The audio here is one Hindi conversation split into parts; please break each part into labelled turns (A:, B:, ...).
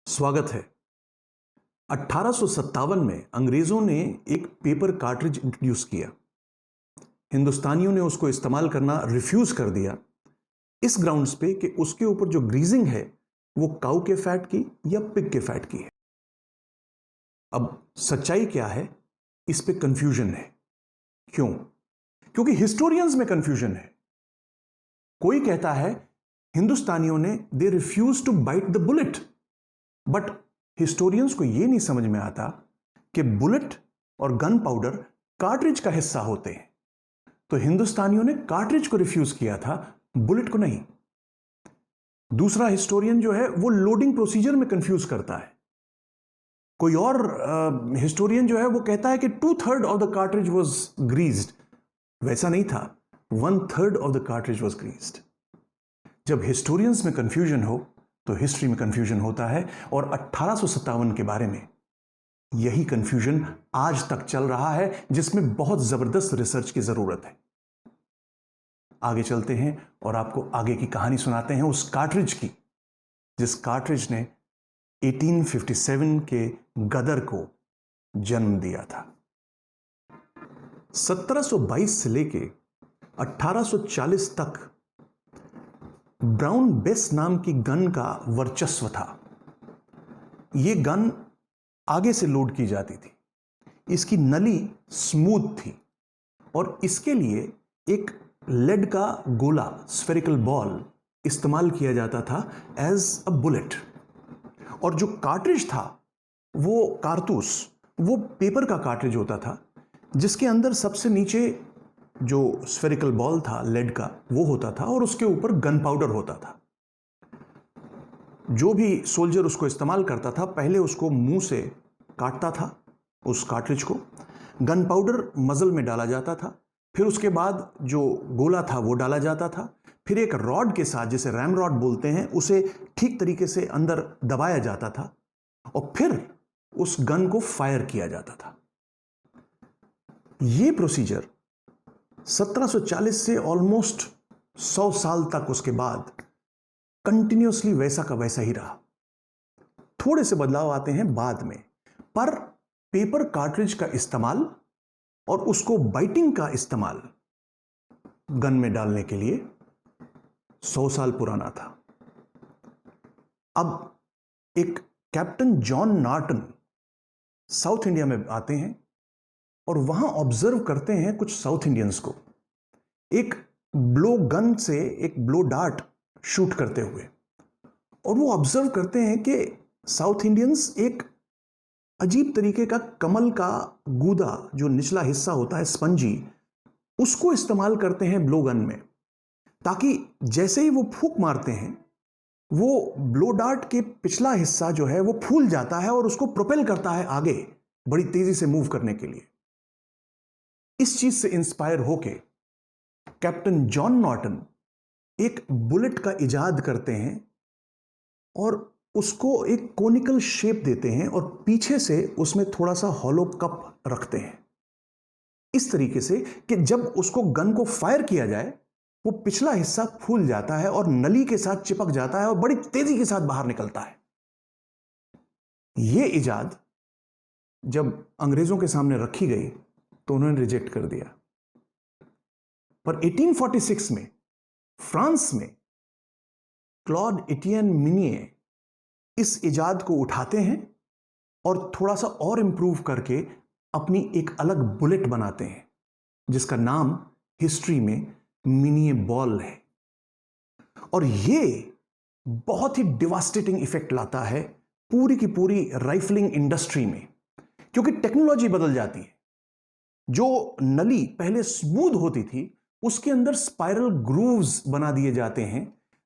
A: स्वागत है। 1857 में अंग्रेजों ने एक पेपर कार्ट्रिज इंट्रोड्यूस किया। हिंदुस्तानियों ने उसको इस्तेमाल करना रिफ्यूज कर दिया इस ग्राउंड्स पे कि उसके ऊपर जो ग्रीजिंग है वो काऊ के फैट की या पिग के फैट की है। अब सच्चाई क्या है, इस पे कंफ्यूजन है। क्यों? क्योंकि हिस्टोरियंस में कंफ्यूजन है। कोई कहता है हिंदुस्तानियों ने they refuse to bite the bullet, but historians को यह नहीं समझ में आता कि बुलेट और गन पाउडर कार्ट्रिज का हिस्सा होते हैं। तो हिंदुस्तानियों ने कार्ट्रिज को रिफ्यूज किया था, बुलेट को नहीं। दूसरा हिस्टोरियन जो है वो लोडिंग प्रोसीजर में कंफ्यूज करता है। कोई और हिस्टोरियन जो है वो कहता है कि 2/3 ऑफ द कार्ट्रिज वाज ग्रीज्ड। वैसा नहीं था, 1/3 ऑफ द कार्ट्रिज वाज ग्रीज्ड। जब हिस्टोरियंस में कंफ्यूजन हो तो हिस्ट्री में कंफ्यूजन होता है, और 1857 के बारे में यही कंफ्यूजन आज तक चल रहा है, जिसमें बहुत जबरदस्त रिसर्च की जरूरत है। आगे चलते हैं और आपको आगे की कहानी सुनाते हैं उस कार्ट्रिज की, जिस कार्ट्रिज ने 1857 के गदर को जन्म दिया था। 1722 से लेके 1840 तक ब्राउन बेस नाम की गन का वर्चस्व था। यह गन आगे से लोड की जाती थी, इसकी नली स्मूथ थी, और इसके लिए एक लेड का गोला, स्फेरिकल बॉल इस्तेमाल किया जाता था एज अ बुलेट। और जो कार्ट्रिज था वो कारतूस, वो पेपर का कार्ट्रिज होता था, जिसके अंदर सबसे नीचे जो स्फेरिकल बॉल था लेड का वो होता था, और उसके ऊपर गन पाउडर होता था। जो भी सोल्जर उसको इस्तेमाल करता था पहले उसको मुंह से काटता था उस कार्ट्रिज को, गन पाउडर मजल में डाला जाता था, फिर उसके बाद जो गोला था वो डाला जाता था, फिर एक रॉड के साथ, जिसे रैम रॉड बोलते हैं, उसे ठीक तरीके से अंदर दबाया जाता था, और फिर उस गन को फायर किया जाता था। यह प्रोसीजर 1740 से ऑलमोस्ट 100 साल तक उसके बाद कंटिन्यूअसली वैसा का वैसा ही रहा। थोड़े से बदलाव आते हैं बाद में, पर पेपर कार्ट्रिज का इस्तेमाल और उसको बाइटिंग का इस्तेमाल गन में डालने के लिए 100 साल पुराना था। अब एक captain John Norton south India में आते हैं और वहां ऑब्जर्व करते हैं कुछ साउथ इंडियंस को एक ब्लो गन से एक ब्लो डार्ट शूट करते हुए, और वो ऑब्जर्व करते हैं कि साउथ इंडियंस एक अजीब तरीके का कमल का गूदा, जो निचला हिस्सा होता है स्पंजी, उसको इस्तेमाल करते हैं ब्लो गन में, ताकि जैसे ही वो फूंक मारते हैं वो ब्लो डार्ट के पिछला हिस्सा जो है वो फूल जाता है और उसको प्रोपेल करता है आगे बड़ी तेजी से मूव करने के लिए। इस चीज से इंस्पायर होके कैप्टन जॉन नॉर्टन एक बुलेट का इजाद करते हैं और उसको एक कोनिकल शेप देते हैं, और पीछे से उसमें थोड़ा सा हॉलो कप रखते हैं, इस तरीके से कि जब उसको गन को फायर किया जाए वो पिछला हिस्सा फूल जाता है और नली के साथ चिपक जाता है और बड़ी तेजी के साथ बाहर निकलता है। यह इजाद जब अंग्रेजों के सामने रखी गई तो उन्होंने रिजेक्ट कर दिया, पर 1846 में फ्रांस में क्लॉड एटियन मिनिए इस इजाद को उठाते हैं और थोड़ा सा और इंप्रूव करके अपनी एक अलग बुलेट बनाते हैं, जिसका नाम हिस्ट्री में मिनिए बॉल है। और यह बहुत ही डिवास्टेटिंग इफेक्ट लाता है पूरी की पूरी राइफलिंग इंडस्ट्री में, क्योंकि टेक्नोलॉजी बदल जाती है। जो नली पहले स्मूथ होती थी उसके अंदर स्पाइरल ग्रूव्स बना दिए जाते हैं,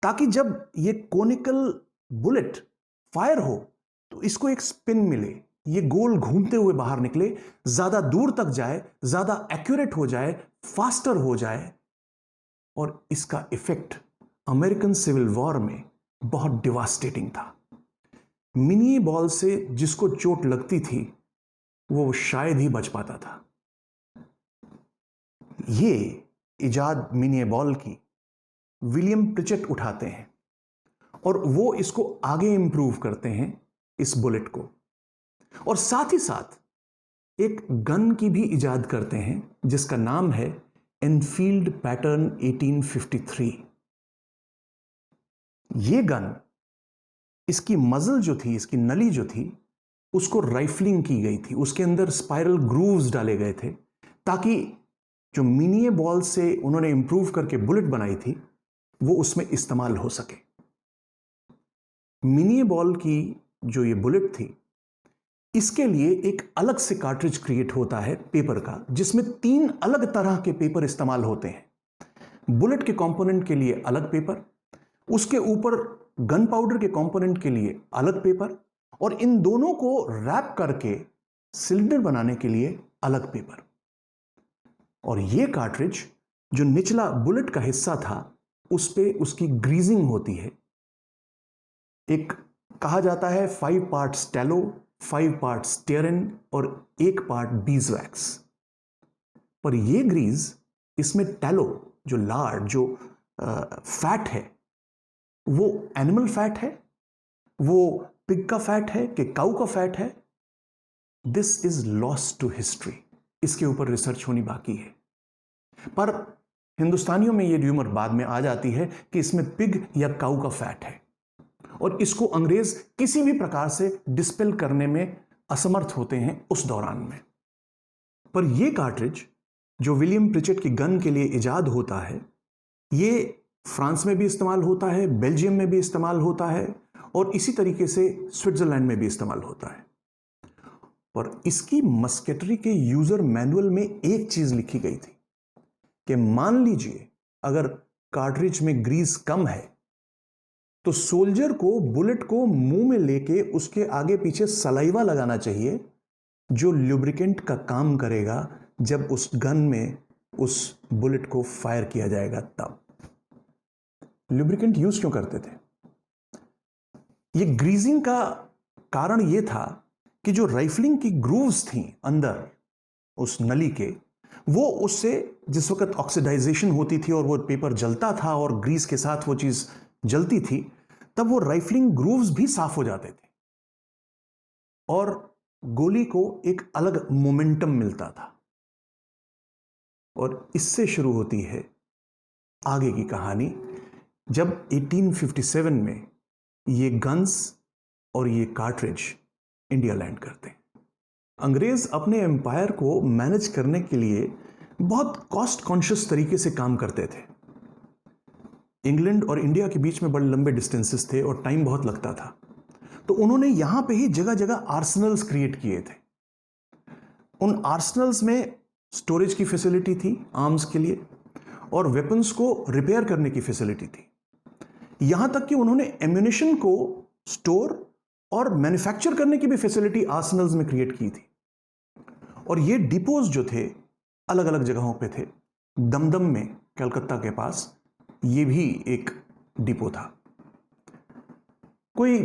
A: ताकि जब ये कोनिकल बुलेट फायर हो तो इसको एक स्पिन मिले, ये गोल घूमते हुए बाहर निकले, ज्यादा दूर तक जाए, ज्यादा एक्यूरेट हो जाए, फास्टर हो जाए। और इसका इफेक्ट अमेरिकन सिविल वॉर में बहुत डिवास्टेटिंग था। मिनी बॉल से जिसको चोट लगती थी वो शायद ही बच पाता था। ये इजाद मिनी बॉल की विलियम प्रिचेट उठाते हैं और वो इसको आगे इंप्रूव करते हैं इस बुलेट को, और साथ ही साथ एक गन की भी इजाद करते हैं जिसका नाम है एनफील्ड पैटर्न 1853। ये गन, इसकी मजल जो थी, इसकी नली जो थी, उसको राइफलिंग की गई थी, उसके अंदर स्पाइरल ग्रूव्स डाले गए थे ताकि जो मिनिए बॉल से उन्होंने इंप्रूव करके बुलेट बनाई थी वो उसमें इस्तेमाल हो सके। मिनिए बॉल की जो ये बुलेट थी, इसके लिए एक अलग से कार्ट्रिज क्रिएट होता है पेपर का, जिसमें 3 अलग तरह के पेपर इस्तेमाल होते हैं। बुलेट के कंपोनेंट के लिए अलग पेपर, उसके ऊपर गन पाउडर के कंपोनेंट के लिए अलग पेपर, और इन दोनों को रैप करके सिलेंडर बनाने के लिए अलग पेपर। और ये कार्ट्रिज जो निचला बुलेट का हिस्सा था उस पे उसकी ग्रीजिंग होती है। एक कहा जाता है 5 पार्ट्स टैलो, 5 पार्ट्स स्टेरिन और 1 पार्ट बीजवैक्स। पर ये ग्रीज, इसमें टैलो जो लार्ड, जो फैट है, वो एनिमल फैट है, वो पिग का फैट है कि काऊ का फैट है, this is lost to history. इसके ऊपर रिसर्च होनी बाकी है। पर हिंदुस्तानियों में ये र्यूमर बाद में आ जाती है कि इसमें पिग या काऊ का फैट है, और इसको अंग्रेज किसी भी प्रकार से डिस्पेल करने में असमर्थ होते हैं उस दौरान में। पर यह कार्ट्रिज जो विलियम प्रिचेट की गन के लिए इजाद होता है, ये फ्रांस में भी इस्तेमाल होता है, बेल्जियम में भी इस्तेमाल होता है, और इसी तरीके से स्विट्जरलैंड में भी इस्तेमाल होता है। पर इसकी मस्केटरी के यूजर मैनुअल में एक चीज लिखी गई थी कि मान लीजिए अगर कार्ट्रिज में ग्रीस कम है तो सोल्जर को बुलेट को मुंह में लेके उसके आगे पीछे सलाइवा लगाना चाहिए, जो लुब्रिकेंट का काम करेगा जब उस गन में उस बुलेट को फायर किया जाएगा। तब लुब्रिकेंट यूज क्यों करते थे? ये ग्रीजिंग का कारण यह था कि जो राइफलिंग की ग्रूव्स थी अंदर उस नली के, वो उससे जिस वक्त ऑक्सीडाइजेशन होती थी और वो पेपर जलता था और ग्रीस के साथ वो चीज जलती थी, तब वो राइफलिंग ग्रूव्स भी साफ हो जाते थे और गोली को एक अलग मोमेंटम मिलता था। और इससे शुरू होती है आगे की कहानी, जब 1857 में ये गन्स और ये कार्ट्रिज इंडिया लैंड करते हैं। अंग्रेज अपने एम्पायर को मैनेज करने के लिए बहुत कॉस्ट कॉन्शियस तरीके से काम करते थे। इंग्लैंड और इंडिया के बीच में बड़े लंबे डिस्टेंसेस थे और टाइम बहुत लगता था, तो उन्होंने यहां पे ही जगह जगह आर्सनल्स क्रिएट किए थे। उन आर्सनल्स में स्टोरेज की फैसिलिटी थी आर्म्स के लिए, और वेपन्स को रिपेयर करने की फैसिलिटी थी। यहां तक कि उन्होंने एम्यूनिशन को स्टोर और मैन्युफैक्चर करने की भी फैसिलिटी आर्सनल्स में क्रिएट की थी। और ये डिपोज जो थे अलग अलग जगहों पे थे। दमदम में कलकत्ता के पास ये भी एक डिपो था। कोई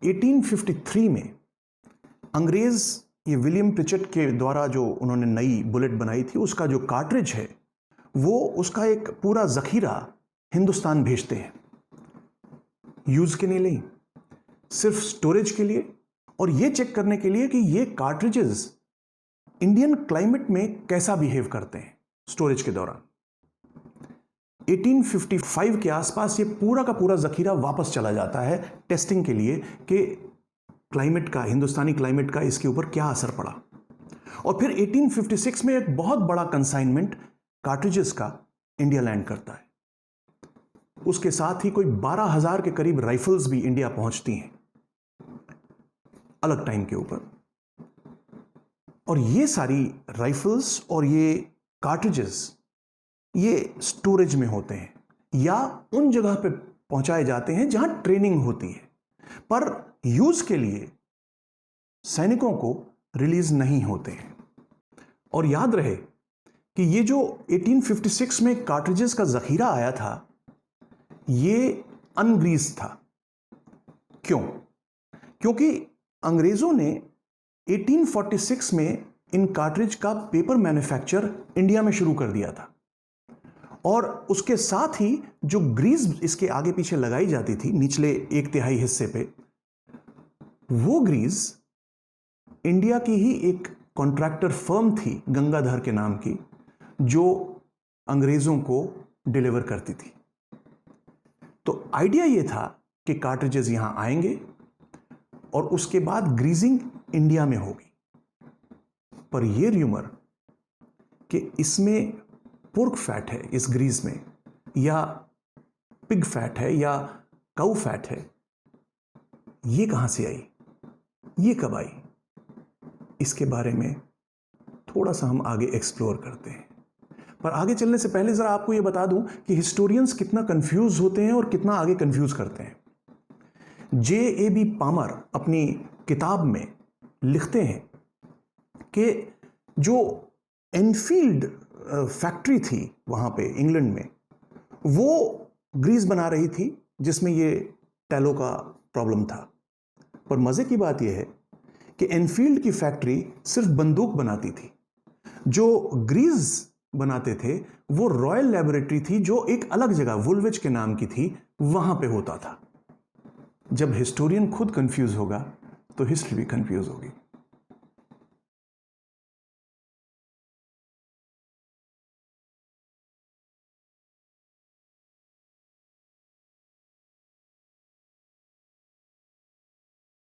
A: 1853 में अंग्रेज ये विलियम प्रिचेट के द्वारा जो उन्होंने नई बुलेट बनाई थी, उसका जो कार्ट्रिज है वो उसका एक पूरा जखीरा हिंदुस्तान भेजते हैं, यूज के लिए नहीं, सिर्फ स्टोरेज के लिए, और ये चेक करने के लिए कि ये कार्ट्रिजेस इंडियन क्लाइमेट में कैसा बिहेव करते हैं स्टोरेज के दौरान। 1855 के आसपास ये पूरा का पूरा जखीरा वापस चला जाता है टेस्टिंग के लिए कि क्लाइमेट का, हिंदुस्तानी क्लाइमेट का इसके ऊपर क्या असर पड़ा। और फिर 1856 में एक बहुत बड़ा कंसाइनमेंट कार्ट्रिजेस का इंडिया लैंड करता है। उसके साथ ही कोई 12,000 के करीब राइफल्स भी इंडिया पहुंचती हैं अलग टाइम के ऊपर। और ये सारी राइफल्स और ये कार्ट्रिजेस ये स्टोरेज में होते हैं या उन जगह पे पहुंचाए जाते हैं जहां ट्रेनिंग होती है, पर यूज के लिए सैनिकों को रिलीज नहीं होते हैं। और याद रहे कि ये जो 1856 में कार्ट्रिजेस का जखीरा आया था ये अनग्रीस था। क्यों? क्योंकि अंग्रेजों ने 1846 में इन कार्ट्रिज का पेपर मैन्युफैक्चर इंडिया में शुरू कर दिया था, और उसके साथ ही जो ग्रीस इसके आगे पीछे लगाई जाती थी निचले 1/3 हिस्से पे, वो ग्रीस इंडिया की ही एक कॉन्ट्रैक्टर फर्म थी गंगाधर के नाम की, जो अंग्रेजों को डिलीवर करती थी। तो आइडिया ये था कि कार्ट्रिजेस यहां आएंगे और उसके बाद ग्रीजिंग इंडिया में होगी। पर यह र्यूमर कि इसमें पोर्क फैट है इस ग्रीस में, या पिग फैट है, या काऊ फैट है, ये कहां से आई, ये कब आई, इसके बारे में थोड़ा सा हम आगे एक्सप्लोर करते हैं। पर आगे चलने से पहले जरा आपको यह बता दूं कि हिस्टोरियंस कितना कंफ्यूज होते हैं और कितना आगे कंफ्यूज करते हैं। J.A.B. पामर अपनी किताब में लिखते हैं कि जो एनफील्ड फैक्ट्री थी वहां पे इंग्लैंड में, वो ग्रीस बना रही थी जिसमें ये टैलो का प्रॉब्लम था। पर मजे की बात यह है कि एनफील्ड की फैक्ट्री सिर्फ बंदूक बनाती थी, जो ग्रीस बनाते थे वो रॉयल लैबोरेटरी थी जो एक अलग जगह वुलविच के नाम की थी, वहां पे होता था। जब हिस्टोरियन खुद कंफ्यूज होगा तो हिस्ट्री भी कंफ्यूज होगी।